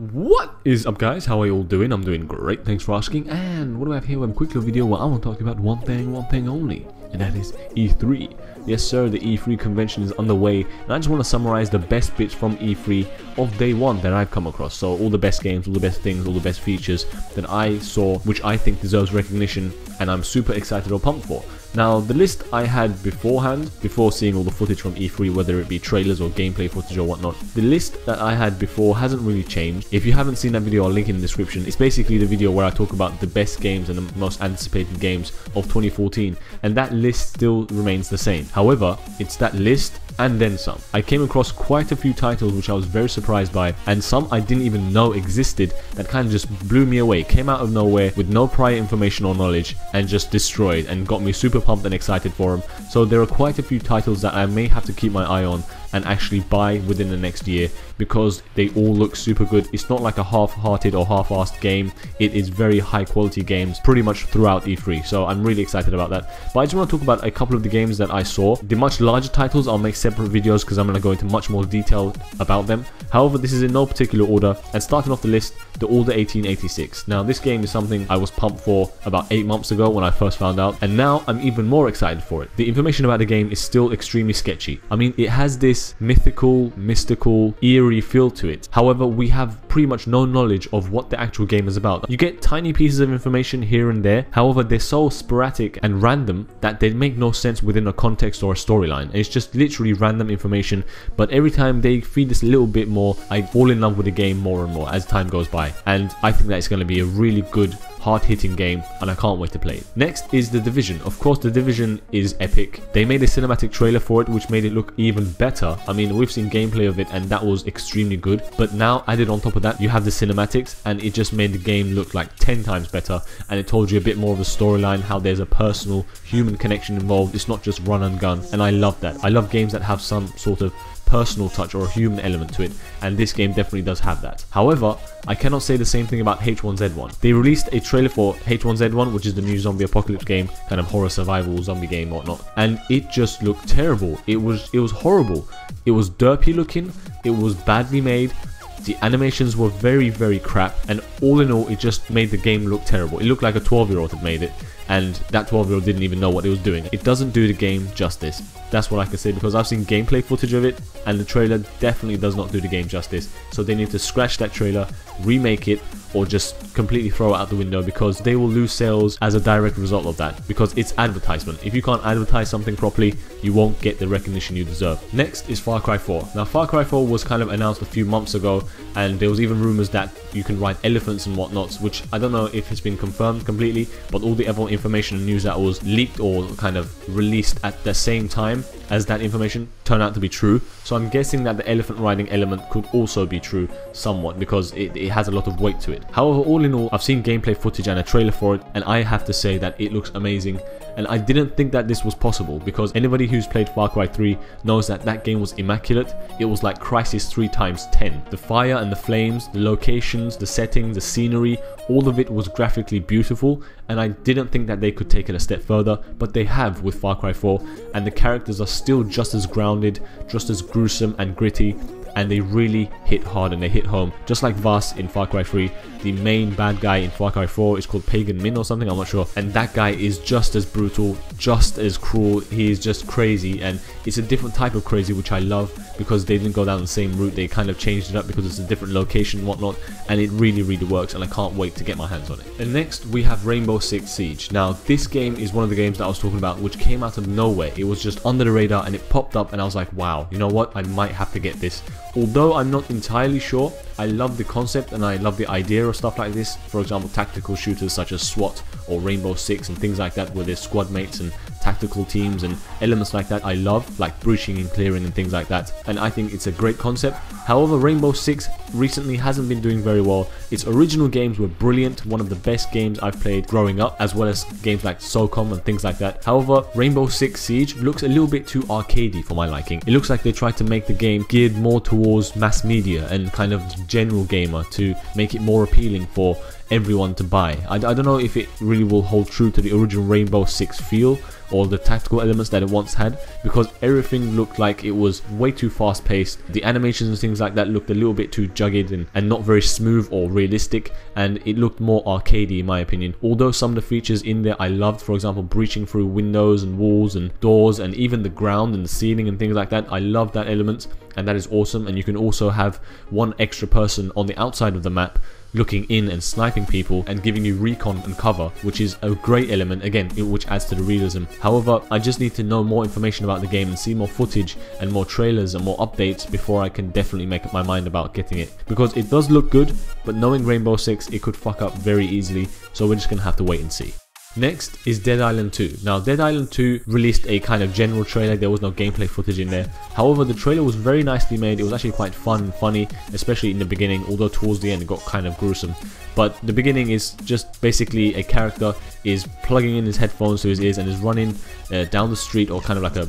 What is up, guys? How are you all doing? I'm doing great, thanks for asking. And what do I have here? We have a quick little video where I want to talk about one thing only, and that is E3. Yes sir, the E3 convention is underway, and I just want to summarize the best bits from E3 of day one that I've come across. So all the best games, all the best things, all the best features that I saw, which I think deserves recognition and I'm super excited or pumped for. Now, the list I had beforehand, before seeing all the footage from E3, whether it be trailers or gameplay footage or whatnot, the list that I had before hasn't really changed. If you haven't seen that video, I'll link in the description. It's basically the video where I talk about the best games and the most anticipated games of 2014, and that list still remains the same. However, it's that list and then some. I came across quite a few titles which I was very surprised by, and some I didn't even know existed that kind of just blew me away, came out of nowhere with no prior information or knowledge and just destroyed and got me super pumped and excited for them. So there are quite a few titles that I may have to keep my eye on and actually buy within the next year because they all look super good. It's not like a half-hearted or half-assed game. It is very high quality games pretty much throughout E3, so I'm really excited about that. But I just want to talk about a couple of the games that I saw. The much larger titles I'll make separate videos because I'm going to go into much more detail about them. However, this is in no particular order, and starting off the list, the Order 1886. Now this game is something I was pumped for about 8 months ago when I first found out, and now I'm even more excited for it. The information about the game is still extremely sketchy. I mean, it has this mythical, mystical, eerie feel to it. However, we have pretty much no knowledge of what the actual game is about. You get tiny pieces of information here and there, however they're so sporadic and random that they make no sense within a context or a storyline. It's just literally random information, but every time they feed this a little bit more, I fall in love with the game more and more as time goes by, and I think that it's going to be a really good, hard-hitting game, and I can't wait to play it. Next is The Division. Of course, The Division is epic. They made a cinematic trailer for it which made it look even better. I mean, we've seen gameplay of it and that was extremely good, but now added on top of that, you have the cinematics and it just made the game look like 10 times better, and it told you a bit more of the storyline, how there's a personal human connection involved. It's not just run and gun, and I love that. I love games that have some sort of personal touch or a human element to it, and this game definitely does have that. However, I cannot say the same thing about H1Z1. They released a trailer for H1Z1, which is the new zombie apocalypse game, kind of horror survival zombie game whatnot, and it just looked terrible. It was horrible. It was derpy looking, it was badly made, the animations were very crap, and all in all it just made the game look terrible. It looked like a 12-year-old had made it, and that 12-year-old didn't even know what it was doing. It doesn't do the game justice. That's what I can say, because I've seen gameplay footage of it and the trailer definitely does not do the game justice. So they need to scratch that trailer, remake it, or just completely throw it out the window, because they will lose sales as a direct result of that, because it's advertisement. If you can't advertise something properly, you won't get the recognition you deserve. Next is Far Cry 4. Now Far Cry 4 was kind of announced a few months ago, and there was even rumors that you can ride elephants and whatnot, which I don't know if it's been confirmed completely, but all the other information and news that was leaked or kind of released at the same time as that information turned out to be true. So I'm guessing that the elephant riding element could also be true somewhat, because it has a lot of weight to it. However, all in all, I've seen gameplay footage and a trailer for it, and I have to say that it looks amazing. And I didn't think that this was possible, because anybody who's played Far Cry 3 knows that that game was immaculate. It was like Crysis 3 times 10. The fire and the flames, the locations, the settings, the scenery, all of it was graphically beautiful, and I didn't think that they could take it a step further, but they have with Far Cry 4, and the characters are still just as grounded, just as gruesome and gritty, and they really hit hard and they hit home. Just like Vaas in Far Cry 3, the main bad guy in Far Cry 4 is called Pagan Min or something, I'm not sure, and that guy is just as brutal, just as cruel. He is just crazy, and it's a different type of crazy which I love, because they didn't go down the same route. They kind of changed it up because it's a different location and whatnot, and it really works, and I can't wait to get my hands on it. And next we have Rainbow Six Siege. Now this game is one of the games that I was talking about which came out of nowhere. It was just under the radar and it popped up, and I was like, wow, you know what, I might have to get this. Although I'm not entirely sure, I love the concept and I love the idea of stuff like this. For example, tactical shooters such as SWAT or Rainbow Six and things like that, where there's squad mates and tactical teams and elements like that I love, like breaching and clearing and things like that, and I think it's a great concept. However, Rainbow Six recently hasn't been doing very well. Its original games were brilliant, one of the best games I've played growing up, as well as games like SOCOM and things like that. However, Rainbow Six Siege looks a little bit too arcadey for my liking. It looks like they tried to make the game geared more towards mass media and kind of general gamer to make it more appealing for everyone to buy. I don't know if it really will hold true to the original Rainbow Six feel or the tactical elements that it once had, because everything looked like it was way too fast paced. The animations and things things like that looked a little bit too jagged and not very smooth or realistic, and it looked more arcadey in my opinion. Although some of the features in there I loved, for example breaching through windows and walls and doors and even the ground and the ceiling and things like that, I love that element, and that is awesome. And you can also have one extra person on the outside of the map looking in and sniping people and giving you recon and cover, which is a great element again, which adds to the realism. However, I just need to know more information about the game and see more footage and more trailers and more updates before I can definitely make up my mind about getting it, because it does look good, but knowing Rainbow Six, it could fuck up very easily, so we're just gonna have to wait and see. Next is Dead Island 2. Now Dead Island 2 released a kind of general trailer, there was no gameplay footage in there. However, the trailer was very nicely made, it was actually quite fun and funny, especially in the beginning, although towards the end it got kind of gruesome. But the beginning is just basically a character is plugging in his headphones to his ears and is running down the street, or kind of like a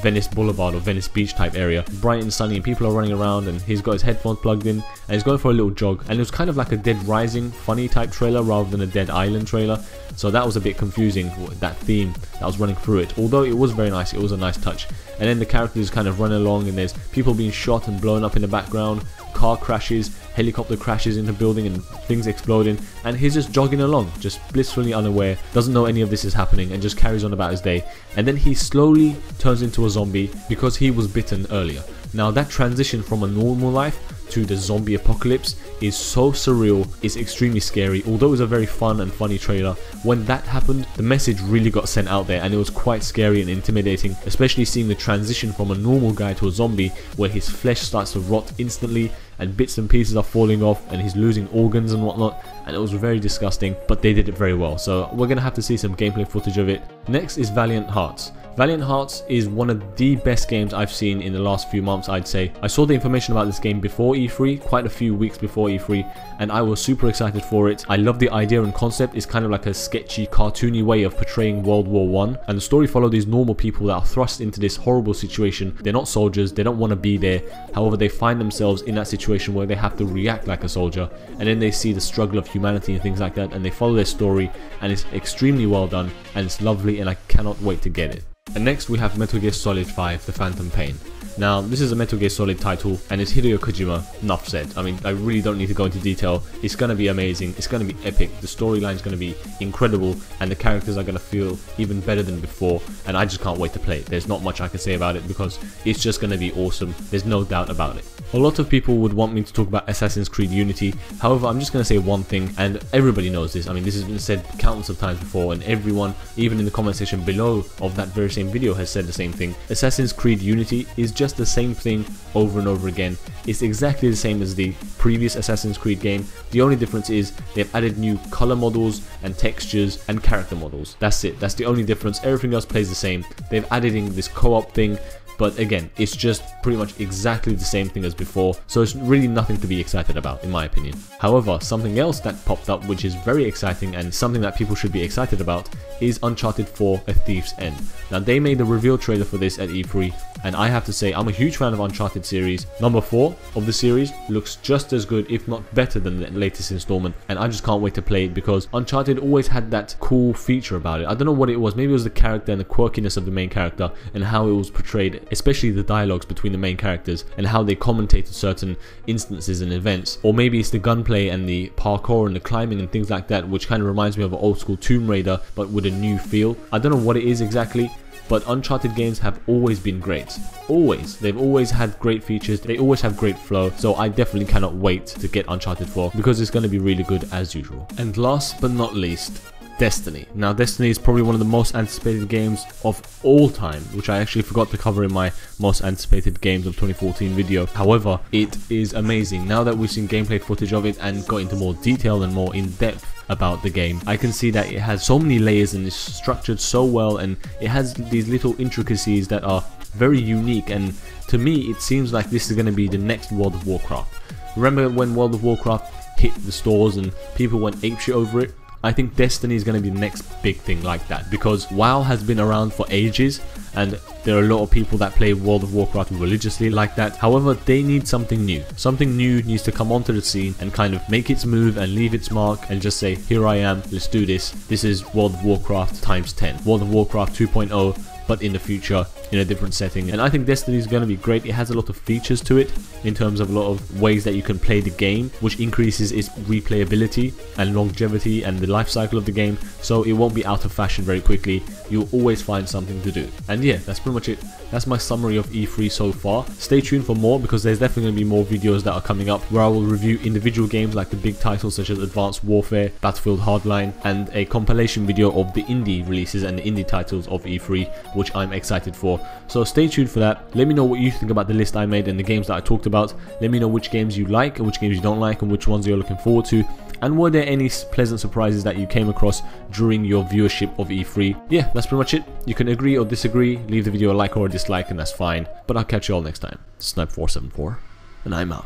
Venice Boulevard or Venice Beach type area, bright and sunny, and people are running around, and he's got his headphones plugged in and he's going for a little jog. And it was kind of like a Dead Rising funny type trailer rather than a Dead Island trailer, so that was a bit confusing, that theme that was running through it, although it was very nice, it was a nice touch. And then the characters kind of run along and there's people being shot and blown up in the background, car crashes, helicopter crashes in the building and things exploding, and he's just jogging along, just blissfully unaware, doesn't know any of this is happening and just carries on about his day. And then he slowly turns into a zombie because he was bitten earlier. Now that transition from a normal life to the zombie apocalypse is so surreal, it's extremely scary. Although it was a very fun and funny trailer, when that happened, the message really got sent out there and it was quite scary and intimidating, especially seeing the transition from a normal guy to a zombie where his flesh starts to rot instantly and bits and pieces are falling off and he's losing organs and whatnot, and it was very disgusting, but they did it very well, so we're gonna have to see some gameplay footage of it. Next is Valiant Hearts. Valiant Hearts is one of the best games I've seen in the last few months, I'd say. I saw the information about this game before E3, quite a few weeks before E3, and I was super excited for it. I love the idea and concept. It's kind of like a sketchy, cartoony way of portraying World War I, and the story followed these normal people that are thrust into this horrible situation. They're not soldiers, they don't want to be there, however they find themselves in that situation where they have to react like a soldier, and then they see the struggle of humanity and things like that, and they follow their story, and it's extremely well done, and it's lovely, and I cannot wait to get it. And next we have Metal Gear Solid 5 The Phantom Pain. Now this is a Metal Gear Solid title and it's Hideo Kojima, enough said. I mean, I really don't need to go into detail. It's gonna be amazing, it's gonna be epic, the storyline is gonna be incredible, and the characters are gonna feel even better than before, and I just can't wait to play it. There's not much I can say about it because it's just gonna be awesome, there's no doubt about it. A lot of people would want me to talk about Assassin's Creed Unity, however I'm just gonna say one thing, and everybody knows this. I mean, this has been said countless of times before, and everyone, even in the comment section below of that very same video, has said the same thing. Assassin's Creed Unity is just the same thing over and over again. It's exactly the same as the previous Assassin's Creed game. The only difference is they've added new color models and textures and character models. That's it, that's the only difference. Everything else plays the same. They've added in this co-op thing, but again, it's just pretty much exactly the same thing as before, so it's really nothing to be excited about in my opinion. However, something else that popped up which is very exciting and something that people should be excited about is Uncharted 4: A Thief's End. Now they made the reveal trailer for this at E3, and I have to say I'm a huge fan of Uncharted series. Number 4 of the series looks just as good, if not better, than the latest installment, and I just can't wait to play it because Uncharted always had that cool feature about it. I don't know what it was, maybe it was the character and the quirkiness of the main character and how it was portrayed, especially the dialogues between the main characters and how they commentated certain instances and events. Or maybe it's the gunplay and the parkour and the climbing and things like that, which kind of reminds me of an old school Tomb Raider but with a new feel. I don't know what it is exactly, but Uncharted games have always been great. Always. They've always had great features, they always have great flow, so I definitely cannot wait to get Uncharted 4 because it's going to be really good as usual. And last but not least, Destiny. Now Destiny is probably one of the most anticipated games of all time, which I actually forgot to cover in my most anticipated games of 2014 video. However, it is amazing. Now that we've seen gameplay footage of it and got into more detail and more in depth about the game, I can see that it has so many layers and is structured so well, and it has these little intricacies that are very unique, and to me it seems like this is going to be the next World of Warcraft. Remember when World of Warcraft hit the stores and people went apeshit over it? I think Destiny is going to be the next big thing like that, because WoW has been around for ages and there are a lot of people that play World of Warcraft religiously like that. However, they need something new. Something new needs to come onto the scene and kind of make its move and leave its mark and just say, here I am, let's do this. This is World of Warcraft times 10. World of Warcraft 2.0 but in the future in a different setting. And I think Destiny is going to be great. It has a lot of features to it in terms of a lot of ways that you can play the game, which increases its replayability and longevity and the life cycle of the game, so it won't be out of fashion very quickly. You'll always find something to do. And yeah, that's pretty much it. That's my summary of E3 so far. Stay tuned for more, because there's definitely going to be more videos that are coming up where I will review individual games like the big titles such as Advanced Warfare, Battlefield Hardline, and a compilation video of the indie releases and the indie titles of E3, which I'm excited for. So stay tuned for that. Let me know what you think about the list I made and the games that I talked about. Let me know which games you like and which games you don't like and which ones you're looking forward to. And were there any pleasant surprises that you came across during your viewership of E3? Yeah, that's pretty much it. You can agree or disagree, leave the video a like or a dislike, and that's fine. But I'll catch you all next time. Snipe474, and I'm out.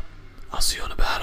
I'll see you on the battle.